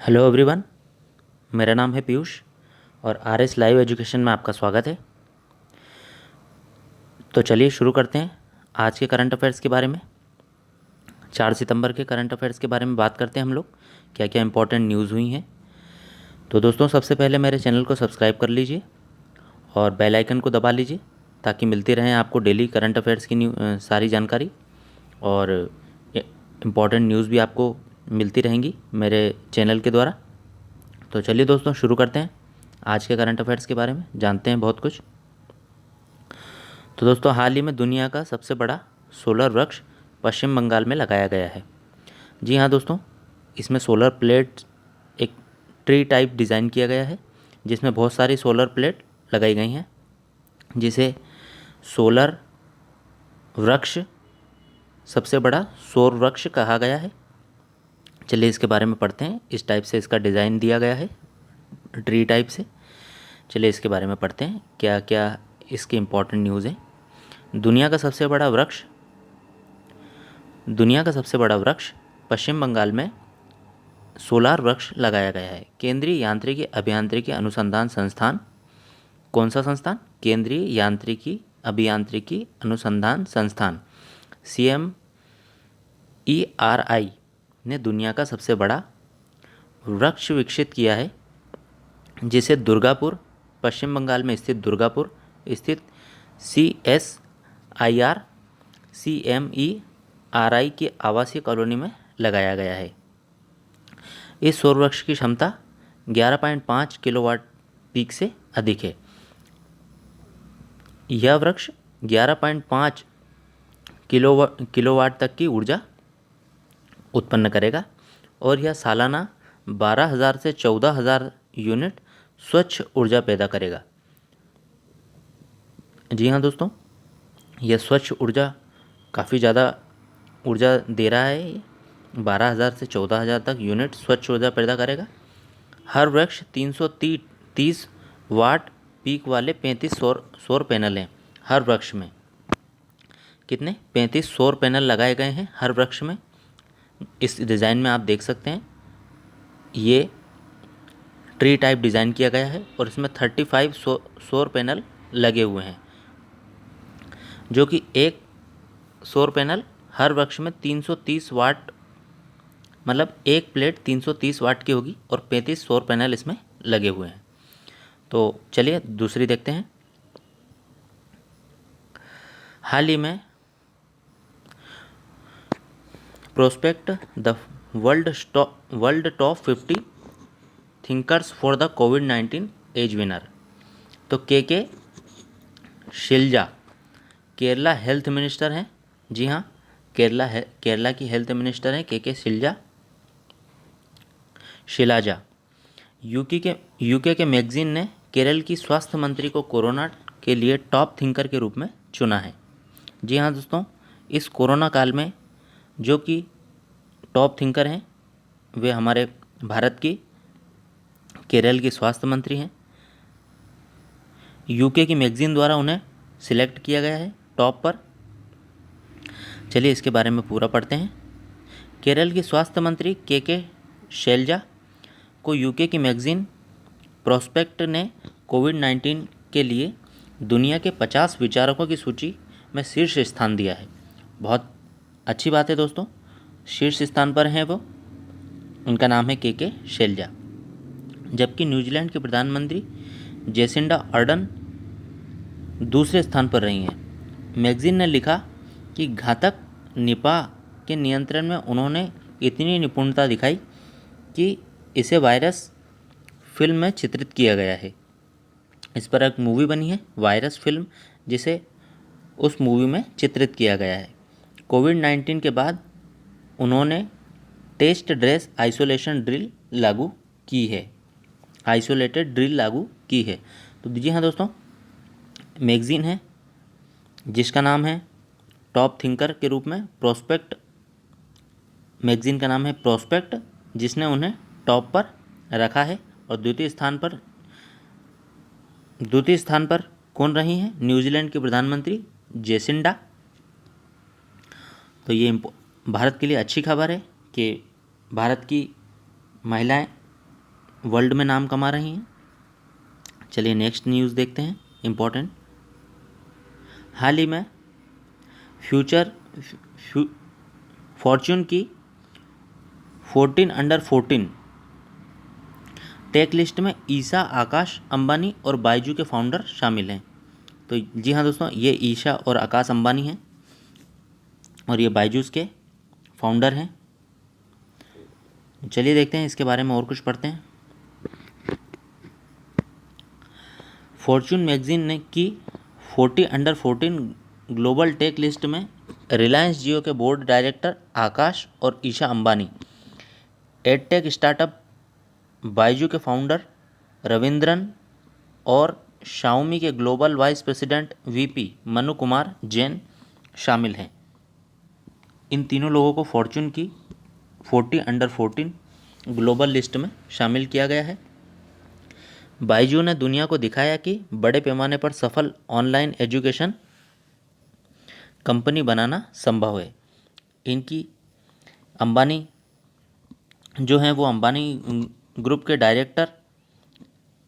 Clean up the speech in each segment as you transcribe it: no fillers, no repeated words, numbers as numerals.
Hello everyone. मेरा नाम है पीयूष और आर एस लाइव एजुकेशन में आपका स्वागत है। तो चलिए शुरू करते हैं आज के करंट अफेयर्स के बारे में। 4 सितंबर के करंट अफेयर्स के बारे में बात करते हैं हम लोग, क्या क्या इंपॉर्टेंट न्यूज़ हुई हैं। तो दोस्तों, सबसे पहले मेरे चैनल को सब्सक्राइब कर लीजिए और बेल आइकन को दबा लीजिए ताकि मिलती रहें आपको डेली करंट अफेयर्स की सारी जानकारी और इम्पॉर्टेंट न्यूज़ भी आपको मिलती रहेंगी मेरे चैनल के द्वारा। तो चलिए दोस्तों, शुरू करते हैं आज के करंट अफेयर्स के बारे में, जानते हैं बहुत कुछ। तो दोस्तों, हाल ही में दुनिया का सबसे बड़ा सोलर वृक्ष पश्चिम बंगाल में लगाया गया है। जी हाँ दोस्तों, इसमें सोलर प्लेट एक ट्री टाइप डिज़ाइन किया गया है जिसमें बहुत सारी सोलर प्लेट लगाई गई हैं, जिसे सोलर वृक्ष, सबसे बड़ा सौर वृक्ष कहा गया है। चलिए इसके बारे में पढ़ते हैं। इस टाइप से इसका डिज़ाइन दिया गया है, ट्री टाइप से। चलिए इसके बारे में पढ़ते हैं क्या क्या इसके इम्पोर्टेंट न्यूज़ हैं। दुनिया का सबसे बड़ा वृक्ष पश्चिम बंगाल में सोलार वृक्ष लगाया गया है। केंद्रीय यांत्रिकी अभियांत्रिकी अनुसंधान संस्थान, कौन सा संस्थान? केंद्रीय यांत्रिकी अभियांत्रिकी अनुसंधान संस्थान CMERI ने दुनिया का सबसे बड़ा वृक्ष विकसित किया है, जिसे दुर्गापुर, पश्चिम बंगाल में स्थित दुर्गापुर स्थित CSIR CMERI की आवासीय कॉलोनी में लगाया गया है। इस सौर वृक्ष की क्षमता 11.5 किलोवाट पीक से अधिक है। यह वृक्ष 11.5 किलोवाट तक की ऊर्जा उत्पन्न करेगा और यह सालाना 12,000 से 14,000 यूनिट स्वच्छ ऊर्जा पैदा करेगा। जी हाँ दोस्तों, यह स्वच्छ ऊर्जा काफ़ी ज़्यादा ऊर्जा दे रहा है। 12,000 से 14,000 तक यूनिट स्वच्छ ऊर्जा पैदा करेगा। हर वृक्ष 330 वाट पीक वाले 35 सौर पैनल हैं। हर वृक्ष में कितने? 35 सौर पैनल लगाए गए हैं हर वृक्ष में। इस डिज़ाइन में आप देख सकते हैं, ये ट्री टाइप डिज़ाइन किया गया है और इसमें 35 सौर पैनल लगे हुए हैं, जो कि एक सौर पैनल हर वृक्ष में 330 वाट, मतलब एक प्लेट 330 वाट की होगी और 35 सौर पैनल इसमें लगे हुए हैं। तो चलिए दूसरी देखते हैं। हाल ही में prospect the world top 50 thinkers for the कोविड-19 एज विनर। तो के शिलजा केरला हेल्थ मिनिस्टर हैं। जी हाँ, केरला की हेल्थ मिनिस्टर हैं के शिलाजा। यूके के मैगजीन ने केरल की स्वास्थ्य मंत्री को कोरोना के लिए टॉप थिंकर के रूप में चुना है। जी हाँ दोस्तों, इस कोरोना काल में जो कि टॉप थिंकर हैं वे हमारे भारत की केरल की स्वास्थ्य मंत्री हैं। यूके की मैगजीन द्वारा उन्हें सिलेक्ट किया गया है टॉप पर। चलिए इसके बारे में पूरा पढ़ते हैं। केरल की स्वास्थ्य मंत्री के शैलजा को यूके की मैगजीन प्रोस्पेक्ट ने कोविड-19 के लिए दुनिया के 50 विचारकों की सूची में शीर्ष स्थान दिया है। बहुत अच्छी बात है दोस्तों, शीर्ष स्थान पर हैं वो। उनका नाम है के शैलजा। जबकि न्यूजीलैंड के प्रधानमंत्री जेसिंडा अर्डन दूसरे स्थान पर रही हैं। मैगजीन ने लिखा कि घातक निपाह के नियंत्रण में उन्होंने इतनी निपुणता दिखाई कि इसे वायरस फिल्म में चित्रित किया गया है। इस पर एक मूवी बनी है, वायरस फिल्म, जिसे उस मूवी में चित्रित किया गया है। कोविड-19 के बाद उन्होंने टेस्ट ड्रेस आइसोलेशन ड्रिल लागू की है, आइसोलेटेड ड्रिल लागू की है। तो जी हाँ दोस्तों, मैगजीन है जिसका नाम है टॉप थिंकर के रूप में प्रोस्पेक्ट, मैगजीन का नाम है प्रोस्पेक्ट, जिसने उन्हें टॉप पर रखा है। और द्वितीय स्थान पर कौन रही हैं? न्यूजीलैंड के प्रधानमंत्री जेसिंडा। तो ये भारत के लिए अच्छी खबर है कि भारत की महिलाएं वर्ल्ड में नाम कमा रही हैं। चलिए नेक्स्ट न्यूज़ देखते हैं इम्पोर्टेंट। हाल ही में फॉर्च्यून की 14 अंडर 14 टेक लिस्ट में ईशा, आकाश अंबानी और बायजू के फाउंडर शामिल हैं। तो जी हाँ दोस्तों, ये ईशा और आकाश अंबानी हैं और ये बायजूस के फाउंडर हैं। चलिए देखते हैं इसके बारे में और कुछ पढ़ते हैं। फॉर्च्यून मैगजीन ने की 40 अंडर 14 ग्लोबल टेक लिस्ट में रिलायंस जियो के बोर्ड डायरेक्टर आकाश और ईशा अंबानी, एडटेक स्टार्टअप बायजू के फाउंडर रविंद्रन और शाओमी के global vice president VP Manu Kumar Jain शामिल हैं। इन तीनों लोगों को फॉर्च्यून की 40 अंडर 14 ग्लोबल लिस्ट में शामिल किया गया है। बायजू ने दुनिया को दिखाया कि बड़े पैमाने पर सफल ऑनलाइन एजुकेशन कंपनी बनाना संभव है। इनकी अंबानी जो हैं वो अंबानी ग्रुप के डायरेक्टर,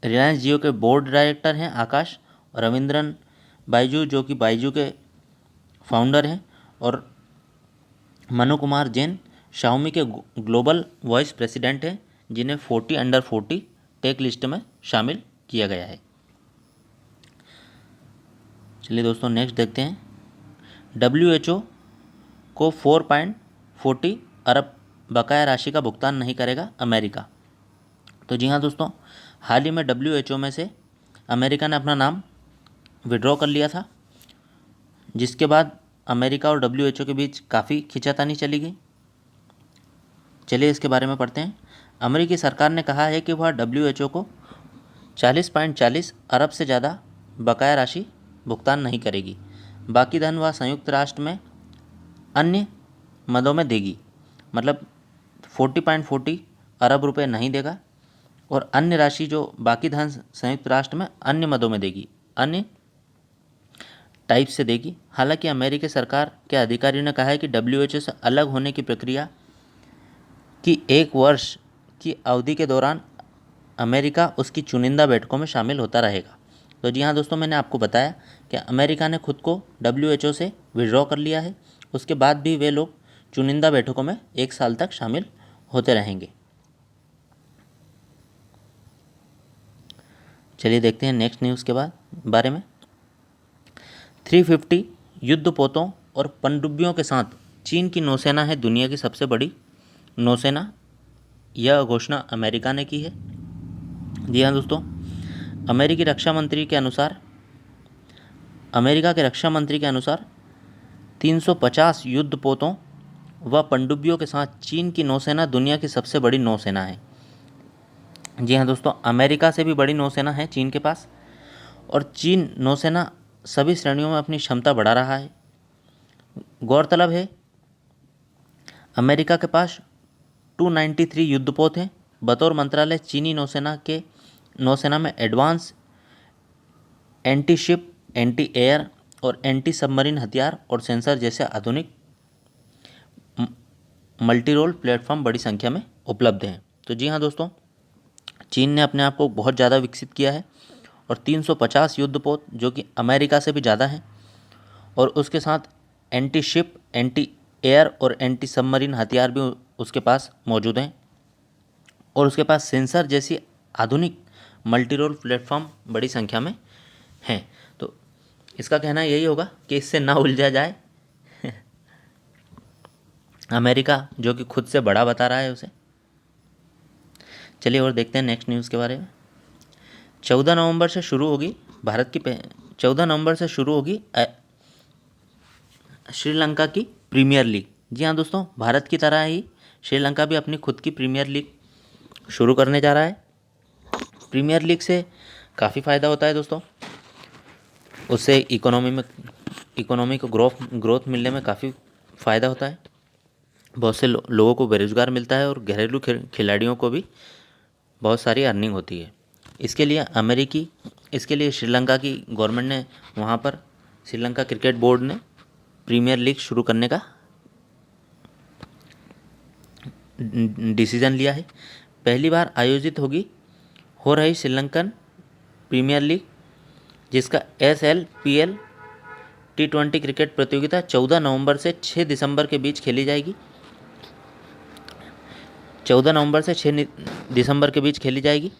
रिलायंस जियो के बोर्ड डायरेक्टर हैं आकाश, और रविंद्रन बायजू जो कि बायजू के फाउंडर हैं, और मनु कुमार जैन शाओमी के ग्लोबल वाइस प्रेसिडेंट हैं, जिन्हें 40 अंडर 40 टेक लिस्ट में शामिल किया गया है। चलिए दोस्तों नेक्स्ट देखते हैं। WHO को 4.40 अरब बकाया राशि का भुगतान नहीं करेगा अमेरिका। तो जी हाँ दोस्तों, हाल ही में WHO में से अमेरिका ने अपना नाम विड्रॉ कर लिया था, जिसके बाद अमेरिका और WHO के बीच काफ़ी खींचातानी चली गई। चलिए इसके बारे में पढ़ते हैं। अमेरिकी सरकार ने कहा है कि वह WHO को 40.40 अरब से ज़्यादा बकाया राशि भुगतान नहीं करेगी। बाकी धन वह संयुक्त राष्ट्र में अन्य मदों में देगी, मतलब 40.40 अरब रुपए नहीं देगा, और अन्य राशि जो बाकी धन संयुक्त राष्ट्र में अन्य मदों में देगी, अन्य टाइप से देगी। हालांकि अमेरिकी सरकार के अधिकारियों ने कहा है कि WHO से अलग होने की प्रक्रिया की 1 वर्ष की अवधि के दौरान अमेरिका उसकी चुनिंदा बैठकों में शामिल होता रहेगा। तो जी हाँ दोस्तों, मैंने आपको बताया कि अमेरिका ने खुद को WHO से विड्रॉ कर लिया है, उसके बाद भी वे लोग चुनिंदा बैठकों में 1 साल तक शामिल होते रहेंगे। चलिए देखते हैं नेक्स्ट न्यूज़ के बारे में। 350 युद्धपोतों और पनडुब्बियों के साथ चीन की नौसेना है दुनिया की सबसे बड़ी नौसेना। यह घोषणा अमेरिका ने की है। जी हाँ दोस्तों, अमेरिका के रक्षा मंत्री के अनुसार 350 युद्धपोतों व पनडुब्बियों के साथ चीन की नौसेना दुनिया की सबसे बड़ी नौसेना है। जी हाँ दोस्तों, अमेरिका से भी बड़ी नौसेना है चीन के पास, और चीन नौसेना सभी श्रेणियों में अपनी क्षमता बढ़ा रहा है। गौरतलब है अमेरिका के पास 293 युद्धपोत हैं। बतौर मंत्रालय चीनी नौसेना में advance anti ship, anti air और एंटी सबमरीन हथियार और सेंसर जैसे आधुनिक मल्टी रोल प्लेटफॉर्म बड़ी संख्या में उपलब्ध हैं। तो जी हाँ दोस्तों, चीन ने अपने आप को बहुत ज़्यादा विकसित किया है, और 350 युद्धपोत जो कि अमेरिका से भी ज़्यादा हैं, और उसके साथ एंटी शिप, एंटी एयर और एंटी सबमरीन हथियार भी उसके पास मौजूद हैं, और उसके पास सेंसर जैसी आधुनिक मल्टी रोल प्लेटफॉर्म बड़ी संख्या में हैं। तो इसका कहना यही होगा कि इससे ना उलझा जाए अमेरिका, जो कि खुद से बड़ा बता रहा है उसे। चलिए और देखते हैं नेक्स्ट न्यूज़ के बारे में। 14 नवंबर से शुरू होगी 14 नवंबर से शुरू होगी श्रीलंका की प्रीमियर लीग। जी हाँ दोस्तों, भारत की तरह ही श्रीलंका भी अपनी खुद की प्रीमियर लीग शुरू करने जा रहा है। प्रीमियर लीग से काफ़ी फ़ायदा होता है दोस्तों, उससे इकोनॉमी को ग्रोथ मिलने में काफ़ी फ़ायदा होता है। बहुत से लोगों को बेरोज़गार मिलता है, और घरेलू खिलाड़ियों को भी बहुत सारी अर्निंग होती है। इसके लिए श्रीलंका की गवर्नमेंट ने वहाँ पर श्रीलंका क्रिकेट बोर्ड ने प्रीमियर लीग शुरू करने का डिसीज़न लिया है। पहली बार आयोजित होगी हो रही श्रीलंकन प्रीमियर लीग, जिसका SLPL T20 क्रिकेट प्रतियोगिता 14 नवंबर से 6 दिसंबर के बीच खेली जाएगी। 14 नवंबर से 6 दिसंबर के बीच खेली जाएगी।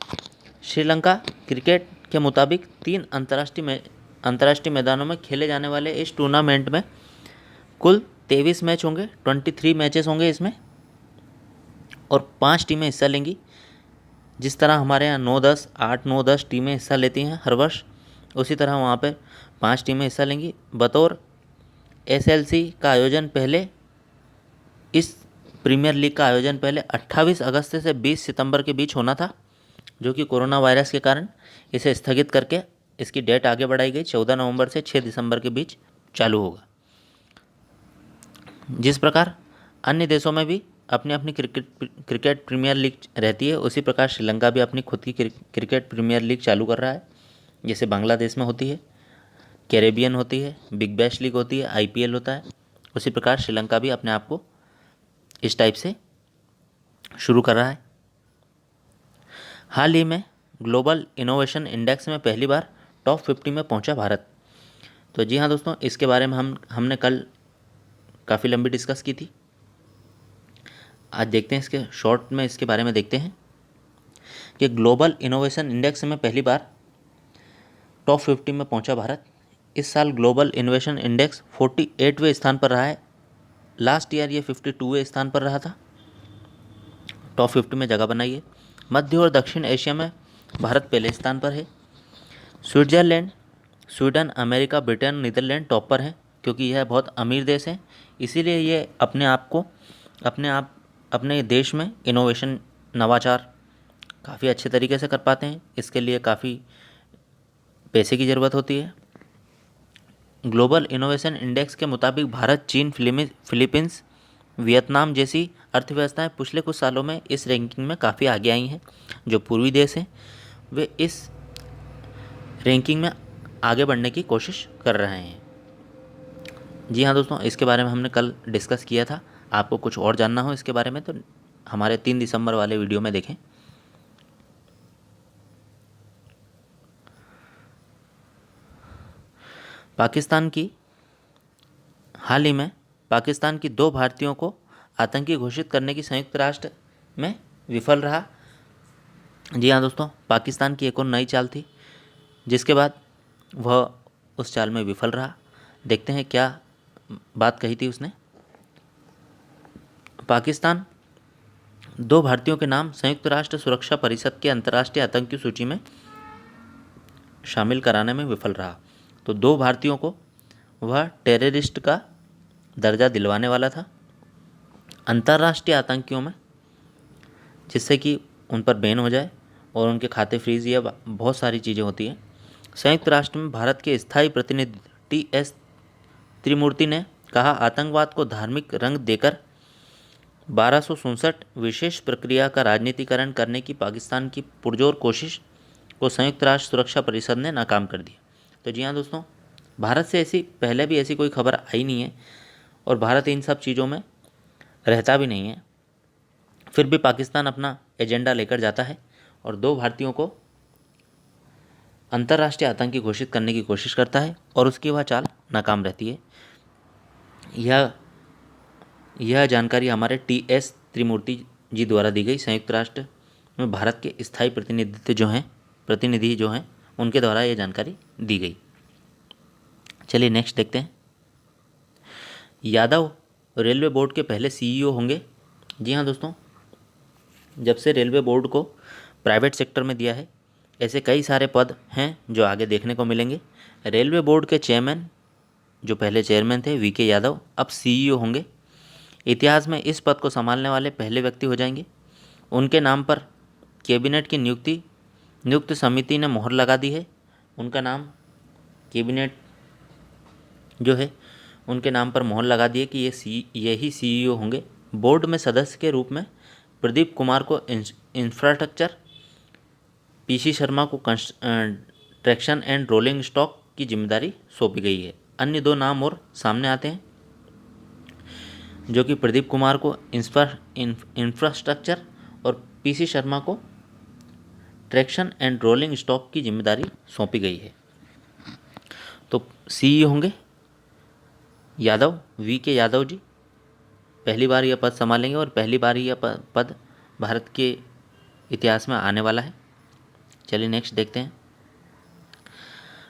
श्रीलंका क्रिकेट के मुताबिक 3 अंतर्राष्ट्रीय मैदानों में खेले जाने वाले इस टूर्नामेंट में कुल 23 मैच होंगे, 23 मैचेस होंगे इसमें, और 5 टीमें हिस्सा लेंगी। जिस तरह हमारे यहाँ 9-10, 8-9-10 टीमें हिस्सा लेती हैं हर वर्ष, उसी तरह वहाँ पर 5 टीमें हिस्सा लेंगी। बतौर SLC का आयोजन पहले इस प्रीमियर लीग का आयोजन पहले 28 अगस्त से 20 सितंबर के बीच होना था, जो कि कोरोना वायरस के कारण इसे स्थगित करके इसकी डेट आगे बढ़ाई गई। 14 नवंबर से 6 दिसंबर के बीच चालू होगा। जिस प्रकार अन्य देशों में भी अपनी अपनी क्रिकेट प्रीमियर लीग रहती है, उसी प्रकार श्रीलंका भी अपनी खुद की क्रिकेट प्रीमियर लीग चालू कर रहा है। जैसे बांग्लादेश में होती है, कैरेबियन होती है, बिग बैश लीग होती है, IPL होता है, उसी प्रकार श्रीलंका भी अपने आप को इस टाइप से शुरू कर रहा है। हाल ही में ग्लोबल इनोवेशन इंडेक्स में पहली बार टॉप 50 में पहुंचा भारत। तो जी हाँ दोस्तों, इसके बारे में हमने कल काफ़ी लंबी डिस्कस की थी। आज देखते हैं इसके शॉर्ट में इसके बारे में देखते हैं कि ग्लोबल इनोवेशन इंडेक्स में पहली बार टॉप 50 में पहुंचा भारत। इस साल ग्लोबल इनोवेशन इंडेक्स 48वें स्थान पर रहा है। लास्ट ईयर ये 52वें स्थान पर रहा था। टॉप 50 में जगह बनाई है। मध्य और दक्षिण एशिया में भारत पहले स्थान पर है। Switzerland, Sweden, America, Britain, Netherland top पर हैं, क्योंकि यह बहुत अमीर देश है, इसीलिए ये अपने देश में इनोवेशन, नवाचार काफ़ी अच्छे तरीके से कर पाते हैं। इसके लिए काफ़ी पैसे की ज़रूरत होती है। ग्लोबल इनोवेशन इंडेक्स के मुताबिक भारत, चीन, फिलीपींस, वियतनाम जैसी अर्थव्यवस्थाएं पिछले कुछ सालों में इस रैंकिंग में काफ़ी आगे आई हैं। जो पूर्वी देश हैं वे इस रैंकिंग में आगे बढ़ने की कोशिश कर रहे हैं। जी हाँ दोस्तों, इसके बारे में हमने कल डिस्कस किया था। आपको कुछ और जानना हो इसके बारे में तो हमारे 3 दिसंबर वाले वीडियो में देखें। हाल ही में पाकिस्तान की 2 भारतीयों को आतंकी घोषित करने की संयुक्त राष्ट्र में विफल रहा। जी हाँ दोस्तों, पाकिस्तान की एक और नई चाल थी, जिसके बाद वह उस चाल में विफल रहा। देखते हैं क्या बात कही थी उसने। पाकिस्तान 2 भारतीयों के नाम संयुक्त राष्ट्र सुरक्षा परिषद के अंतर्राष्ट्रीय आतंकी सूची में शामिल कराने में विफल रहा। तो 2 भारतीयों को वह टेररिस्ट का दर्जा दिलवाने वाला था अंतर्राष्ट्रीय आतंकियों में, जिससे कि उन पर बैन हो जाए और उनके खाते फ्रीज, या बहुत सारी चीज़ें होती हैं। संयुक्त राष्ट्र में भारत के स्थायी प्रतिनिधि TS त्रिमूर्ति ने कहा, आतंकवाद को धार्मिक रंग देकर 1267 विशेष प्रक्रिया का राजनीतिकरण करने की पाकिस्तान की पुरजोर कोशिश को संयुक्त राष्ट्र सुरक्षा परिषद ने नाकाम कर दिया। तो जी हाँ दोस्तों, भारत से पहले भी ऐसी कोई खबर आई नहीं है और भारत इन सब चीज़ों में रहता भी नहीं है, फिर भी पाकिस्तान अपना एजेंडा लेकर जाता है और 2 भारतीयों को अंतर्राष्ट्रीय आतंकी घोषित करने की कोशिश करता है और उसकी वह चाल नाकाम रहती है। यह जानकारी हमारे TS त्रिमूर्ति जी द्वारा दी गई। संयुक्त राष्ट्र में भारत के स्थायी प्रतिनिधि जो हैं उनके द्वारा यह जानकारी दी गई। चलिए नेक्स्ट देखते हैं। यादव रेलवे बोर्ड के पहले CEO होंगे। जी हाँ दोस्तों, जब से रेलवे बोर्ड को प्राइवेट सेक्टर में दिया है, ऐसे कई सारे पद हैं जो आगे देखने को मिलेंगे। रेलवे बोर्ड के चेयरमैन, जो पहले चेयरमैन थे VK यादव, अब CEO होंगे। इतिहास में इस पद को संभालने वाले पहले व्यक्ति हो जाएंगे। उनके नाम पर कैबिनेट की नियुक्त समिति ने मोहर लगा दी है। उनका नाम कैबिनेट जो है उनके नाम पर मोहर लगा दी है कि यही CEO होंगे। बोर्ड में सदस्य के रूप में प्रदीप कुमार को इंफ्रास्ट्रक्चर, PC शर्मा को ट्रैक्शन एंड रोलिंग स्टॉक की जिम्मेदारी सौंपी गई है। अन्य 2 नाम और सामने आते हैं, जो कि प्रदीप कुमार को इंफ्रास्ट्रक्चर और PC शर्मा को ट्रैक्शन एंड रोलिंग स्टॉक की जिम्मेदारी सौंपी गई है। तो सीईओ होंगे यादव, वी के यादव जी, पहली बार यह पद संभालेंगे और पहली बार यह पद भारत के इतिहास में आने वाला है। चलिए नेक्स्ट देखते हैं।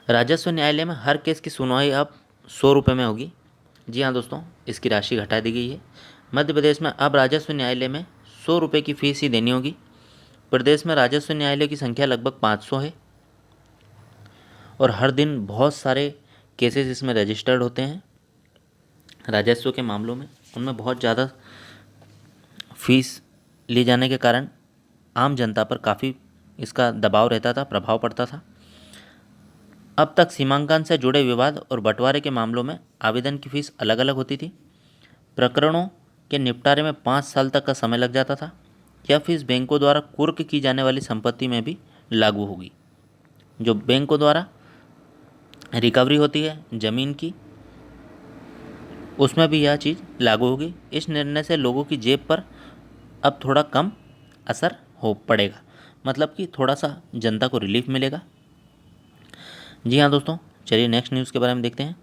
राजस्व न्यायालय में हर केस की सुनवाई अब 100 रुपये में होगी। जी हाँ दोस्तों, इसकी राशि घटा दी गई है। मध्य प्रदेश में अब राजस्व न्यायालय में 100 रुपये की फीस ही देनी होगी। प्रदेश में राजस्व न्यायालय की संख्या लगभग 500 है और हर दिन बहुत सारे केसेस इसमें रजिस्टर्ड होते हैं राजस्व के मामलों में। उनमें बहुत ज़्यादा फीस लिए जाने के कारण आम जनता पर काफ़ी इसका दबाव रहता था, प्रभाव पड़ता था। अब तक सीमांकन से जुड़े विवाद और बंटवारे के मामलों में आवेदन की फ़ीस अलग अलग होती थी। प्रकरणों के निपटारे में 5 साल तक का समय लग जाता था। यह फीस बैंकों द्वारा कुर्क की जाने वाली संपत्ति में भी लागू होगी। जो बैंकों द्वारा रिकवरी होती है ज़मीन की, उसमें भी यह चीज़ लागू होगी। इस निर्णय से लोगों की जेब पर अब थोड़ा कम असर हो पड़ेगा, मतलब कि थोड़ा सा जनता को रिलीफ मिलेगा। जी हाँ दोस्तों, चलिए नेक्स्ट न्यूज़ के बारे में देखते हैं।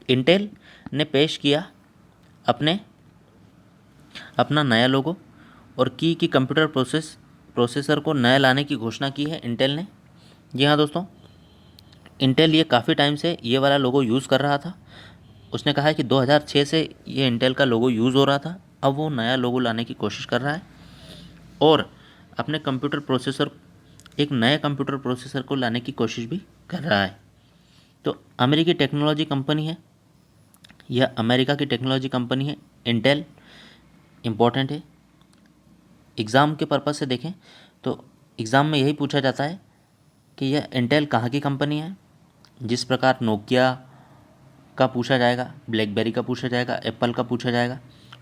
इंटेल ने पेश किया अपना नया लोगो और की कंप्यूटर प्रोसेसर को नया लाने की घोषणा की है इंटेल ने। जी हाँ दोस्तों, इंटेल ये काफ़ी टाइम से ये वाला लोगो यूज़ कर रहा था। उसने कहा है कि 2006 से ये इंटेल का लोगो यूज़ हो रहा था। अब वो नया लोगो लाने की कोशिश कर रहा है और अपने एक नए कंप्यूटर प्रोसेसर को लाने की कोशिश भी कर रहा है। तो अमेरिकी टेक्नोलॉजी कंपनी है, यह अमेरिका की टेक्नोलॉजी कंपनी है। इंटेल इम्पॉर्टेंट है। एग्ज़ाम के पर्पज़ से देखें तो एग्ज़ाम में यही पूछा जाता है कि यह इंटेल कहाँ की कंपनी है। जिस प्रकार नोकिया का पूछा जाएगा, ब्लैकबेरी का पूछा जाएगा, एप्पल का पूछा जाएगा,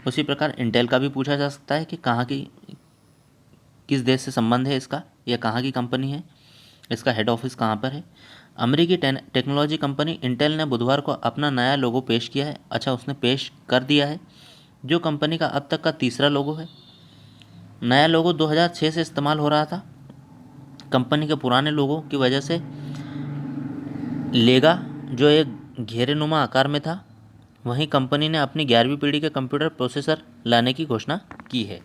उसी प्रकार इंटेल का भी पूछा जा सकता है कि किस देश से संबंध है इसका, यह कहाँ की कंपनी है, इसका हेड ऑफिस कहाँ पर है। अमेरिकी टेक्नोलॉजी कंपनी इंटेल ने बुधवार को अपना नया लोगो पेश किया है। अच्छा, उसने पेश कर दिया है, जो कंपनी का अब तक का तीसरा लोगो है। नया लोगो 2006 से इस्तेमाल हो रहा था। कंपनी के पुराने लोगों की वजह से लेगा जो एक घेरेनुमा आकार में था, वहीं कंपनी ने अपनी 11वीं पीढ़ी के कंप्यूटर प्रोसेसर लाने की घोषणा की है।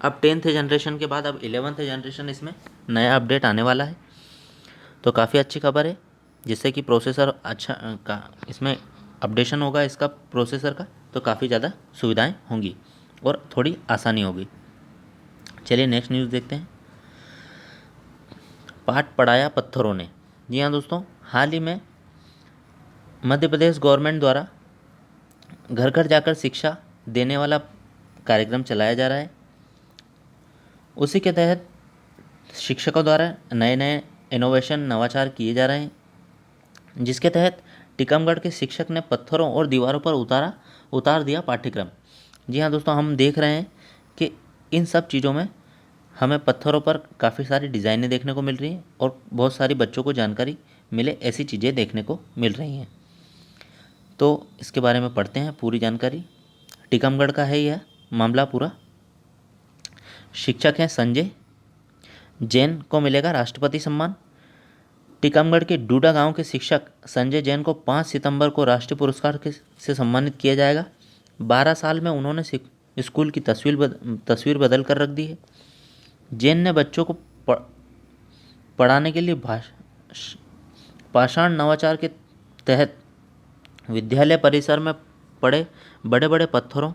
अब 10th जनरेशन के बाद अब 11th जनरेशन इसमें नया अपडेट आने वाला है। तो काफ़ी अच्छी खबर है, जिससे कि प्रोसेसर अच्छा का इसमें अपडेशन होगा इसका प्रोसेसर का, तो काफ़ी ज़्यादा सुविधाएं होंगी और थोड़ी आसानी होगी। चलिए नेक्स्ट न्यूज़ देखते हैं। पाठ पढ़ाया पत्थरों ने। जी हाँ दोस्तों, हाल ही में मध्य प्रदेश गवर्नमेंट द्वारा घर घर जाकर शिक्षा देने वाला कार्यक्रम चलाया जा रहा है। उसी के तहत शिक्षकों द्वारा नए नए इनोवेशन नवाचार किए जा रहे हैं, जिसके तहत टीकमगढ़ के शिक्षक ने पत्थरों और दीवारों पर उतार दिया पाठ्यक्रम। जी हाँ दोस्तों, हम देख रहे हैं कि इन सब चीज़ों में हमें पत्थरों पर काफ़ी सारी डिज़ाइनें देखने को मिल रही हैं और बहुत सारी बच्चों को जानकारी मिले ऐसी चीज़ें देखने को मिल रही हैं। तो इसके बारे में पढ़ते हैं पूरी जानकारी। टीकमगढ़ का है यह मामला पूरा। शिक्षक हैं संजय जैन को मिलेगा राष्ट्रपति सम्मान। टीकमगढ़ के डूडा गांव के शिक्षक संजय जैन को 5 सितंबर को राष्ट्रीय पुरस्कार से सम्मानित किया जाएगा। 12 साल में उन्होंने स्कूल की तस्वीर बदल कर रख दी है। जैन ने बच्चों को पढ़ाने के लिए पाषाण नवाचार के तहत विद्यालय परिसर में पड़े बड़े बड़े पत्थरों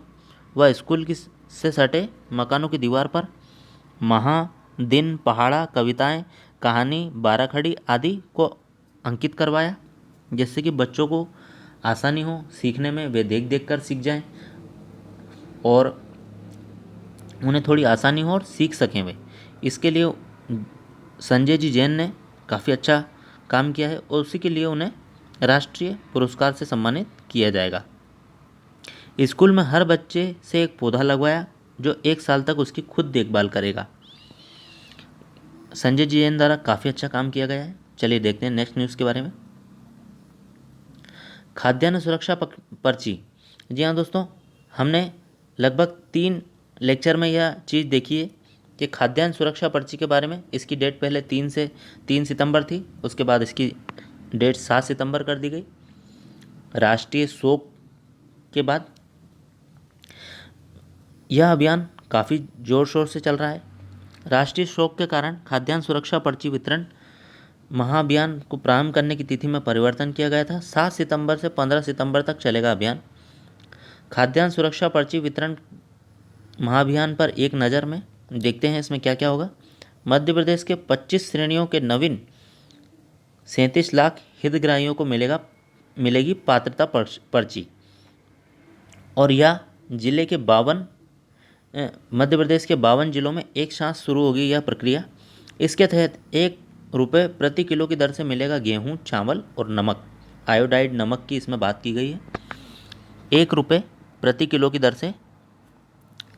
व स्कूल से सटे मकानों की दीवार पर दिन पहाड़ा कविताएं कहानी बाराखड़ी आदि को अंकित करवाया, जिससे कि बच्चों को आसानी हो सीखने में, वे देख देख कर सीख जाएं और उन्हें थोड़ी आसानी हो और सीख सकें वे। इसके लिए संजय जी जैन ने काफ़ी अच्छा काम किया है और उसी के लिए उन्हें राष्ट्रीय पुरस्कार से सम्मानित किया जाएगा। स्कूल में हर बच्चे से एक पौधा लगवाया जो 1 साल तक उसकी खुद देखभाल करेगा। संजय जी जैन द्वारा काफ़ी अच्छा काम किया गया है। चलिए देखते हैं नेक्स्ट न्यूज़ के बारे में। खाद्यान्न सुरक्षा पर्ची। जी हाँ दोस्तों, हमने लगभग 3 लेक्चर में यह चीज़ देखी है कि खाद्यान्न सुरक्षा पर्ची के बारे में, इसकी डेट पहले 3 सितंबर थी, उसके बाद इसकी डेट 7 सितंबर कर दी गई। राष्ट्रीय शोक के बाद यह अभियान काफ़ी ज़ोर शोर से चल रहा है। राष्ट्रीय शोक के कारण खाद्यान्न सुरक्षा पर्ची वितरण महाअभियान को प्रारंभ करने की तिथि में परिवर्तन किया गया था। 7 सितंबर से 15 सितंबर तक चलेगा अभियान। खाद्यान्न सुरक्षा पर्ची वितरण महाअभियान पर एक नज़र में देखते हैं इसमें क्या क्या होगा। मध्य प्रदेश के 25 श्रेणियों के नवीन 37 लाख हितग्राहियों को मिलेगी पात्रता पर्ची, और यह जिले के 52 मध्य प्रदेश के 52 जिलों में एक साथ शुरू होगी यह प्रक्रिया। इसके तहत ₹1 प्रति किलो की दर से मिलेगा गेहूं, चावल और नमक। आयोडाइड नमक की इसमें बात की गई है। ₹1 प्रति किलो की दर से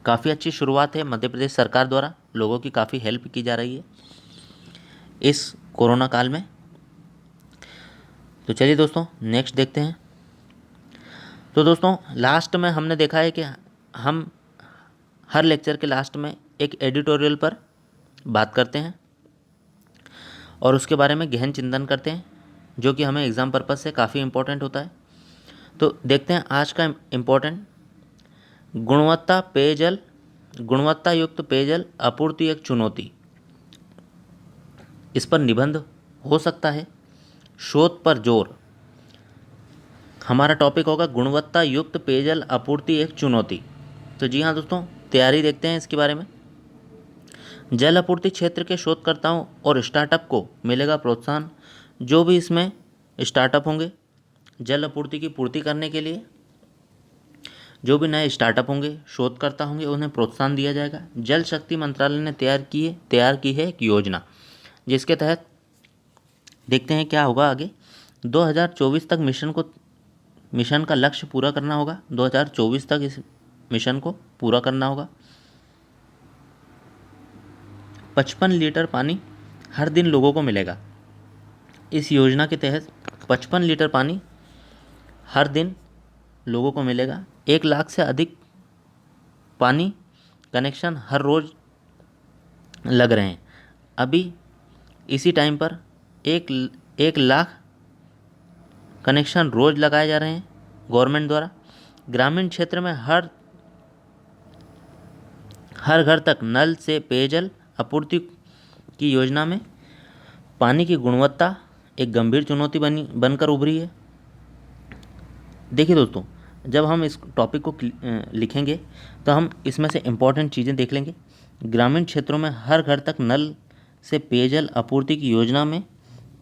काफ़ी अच्छी शुरुआत है मध्य प्रदेश सरकार द्वारा, लोगों की काफ़ी हेल्प की जा रही है इस कोरोना काल में। तो चलिए दोस्तों नेक्स्ट देखते हैं। तो दोस्तों लास्ट में हमने देखा है कि हम हर लेक्चर के लास्ट में एक एडिटोरियल पर बात करते हैं और उसके बारे में गहन चिंतन करते हैं, जो कि हमें एग्ज़ाम पर्पज़ से काफ़ी इम्पोर्टेंट होता है। तो देखते हैं आज का इम्पोर्टेंट, गुणवत्ता युक्त पेयजल आपूर्ति एक चुनौती। इस पर निबंध हो सकता है। शोध पर जोर, हमारा टॉपिक होगा गुणवत्ता युक्त पेयजल आपूर्ति एक चुनौती। तो जी हाँ दोस्तों, तैयारी देखते हैं इसके बारे में। जल आपूर्ति क्षेत्र के शोधकर्ताओं और स्टार्टअप को मिलेगा प्रोत्साहन। जो भी इसमें स्टार्टअप होंगे जल आपूर्ति की पूर्ति करने के लिए, जो भी नए स्टार्टअप होंगे, शोधकर्ता होंगे, उन्हें प्रोत्साहन दिया जाएगा। जल शक्ति मंत्रालय ने तैयार की है एक योजना, जिसके तहत देखते हैं क्या होगा आगे। 2024 तक मिशन का लक्ष्य पूरा करना होगा। 2024 तक इस मिशन को पूरा करना होगा। 55 लीटर पानी हर दिन लोगों को मिलेगा। इस योजना के तहत 55 लीटर पानी हर दिन लोगों को मिलेगा। 1 लाख से अधिक पानी कनेक्शन हर रोज़ लग रहे हैं। अभी इसी टाइम पर एक लाख कनेक्शन रोज़ लगाए जा रहे हैं गवर्नमेंट द्वारा। ग्रामीण क्षेत्र में हर घर तक नल से पेयजल आपूर्ति की योजना में पानी की गुणवत्ता एक गंभीर चुनौती बनकर उभरी है। देखिए दोस्तों, जब हम इस टॉपिक को लिखेंगे तो हम इसमें से इम्पॉर्टेंट चीज़ें देख लेंगे। ग्रामीण क्षेत्रों में हर घर तक नल से पेयजल आपूर्ति की योजना में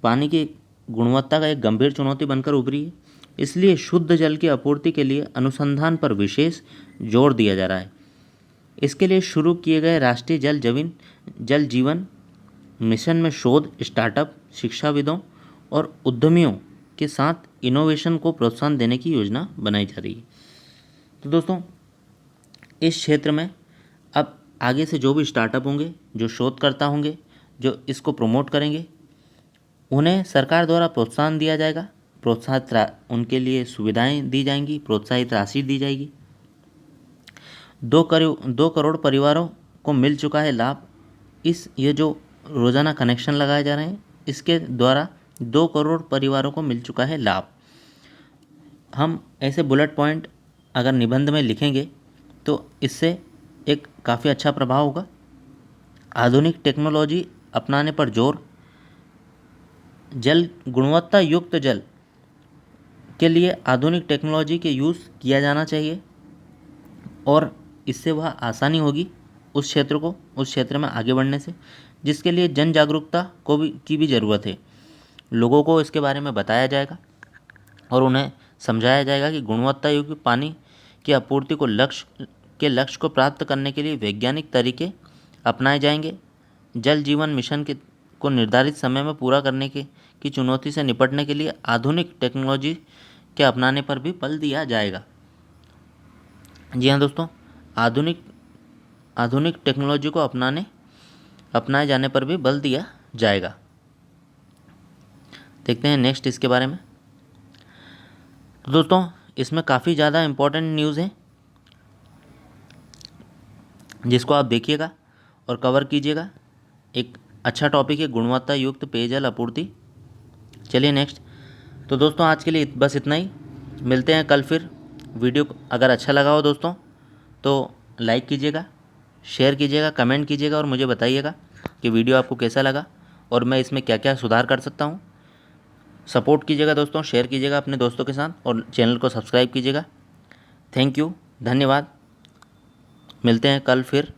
पानी की गुणवत्ता का एक गंभीर चुनौती बनकर उभरी है। इसलिए शुद्ध जल की आपूर्ति के लिए अनुसंधान पर विशेष जोर दिया जा रहा है। इसके लिए शुरू किए गए राष्ट्रीय जल जीवन मिशन में शोध, स्टार्टअप, शिक्षाविदों और उद्यमियों के साथ इनोवेशन को प्रोत्साहन देने की योजना बनाई जा रही है। तो दोस्तों, इस क्षेत्र में अब आगे से जो भी स्टार्टअप होंगे, जो शोधकर्ता होंगे, जो इसको प्रमोट करेंगे, उन्हें सरकार द्वारा प्रोत्साहन दिया जाएगा। उनके लिए सुविधाएं दी जाएंगी, प्रोत्साहित राशि दी जाएगी। 2 करोड़ परिवारों को मिल चुका है लाभ। ये जो रोज़ाना कनेक्शन लगाए जा रहे हैं, इसके द्वारा 2 करोड़ परिवारों को मिल चुका है लाभ। हम ऐसे बुलेट पॉइंट अगर निबंध में लिखेंगे तो इससे एक काफ़ी अच्छा प्रभाव होगा। आधुनिक टेक्नोलॉजी अपनाने पर जोर, गुणवत्ता युक्त जल के लिए आधुनिक टेक्नोलॉजी के यूज़ किया जाना चाहिए और इससे वह आसानी होगी उस क्षेत्र में आगे बढ़ने से, जिसके लिए जन जागरूकता की भी ज़रूरत है। लोगों को इसके बारे में बताया जाएगा और उन्हें समझाया जाएगा कि गुणवत्ता युक्त पानी की आपूर्ति को लक्ष्य को प्राप्त करने के लिए वैज्ञानिक तरीके अपनाए जाएंगे। जल जीवन मिशन को निर्धारित समय में पूरा करने की चुनौती से निपटने के लिए आधुनिक टेक्नोलॉजी के अपनाने पर भी बल दिया जाएगा। जी हाँ दोस्तों, आधुनिक टेक्नोलॉजी को अपनाए जाने पर भी बल दिया जाएगा। देखते हैं नेक्स्ट इसके बारे में। तो दोस्तों, इसमें काफ़ी ज़्यादा इम्पोर्टेंट न्यूज़ है जिसको आप देखिएगा और कवर कीजिएगा। एक अच्छा टॉपिक है गुणवत्ता युक्त पेयजल आपूर्ति। चलिए नेक्स्ट। तो दोस्तों आज के लिए बस इतना ही, मिलते हैं कल फिर। वीडियो अगर अच्छा लगा हो दोस्तों तो लाइक कीजिएगा, शेयर कीजिएगा, कमेंट कीजिएगा और मुझे बताइएगा कि वीडियो आपको कैसा लगा और मैं इसमें क्या क्या सुधार कर सकता हूँ। सपोर्ट कीजिएगा दोस्तों, शेयर कीजिएगा अपने दोस्तों के साथ और चैनल को सब्सक्राइब कीजिएगा। थैंक यू, धन्यवाद। मिलते हैं कल फिर।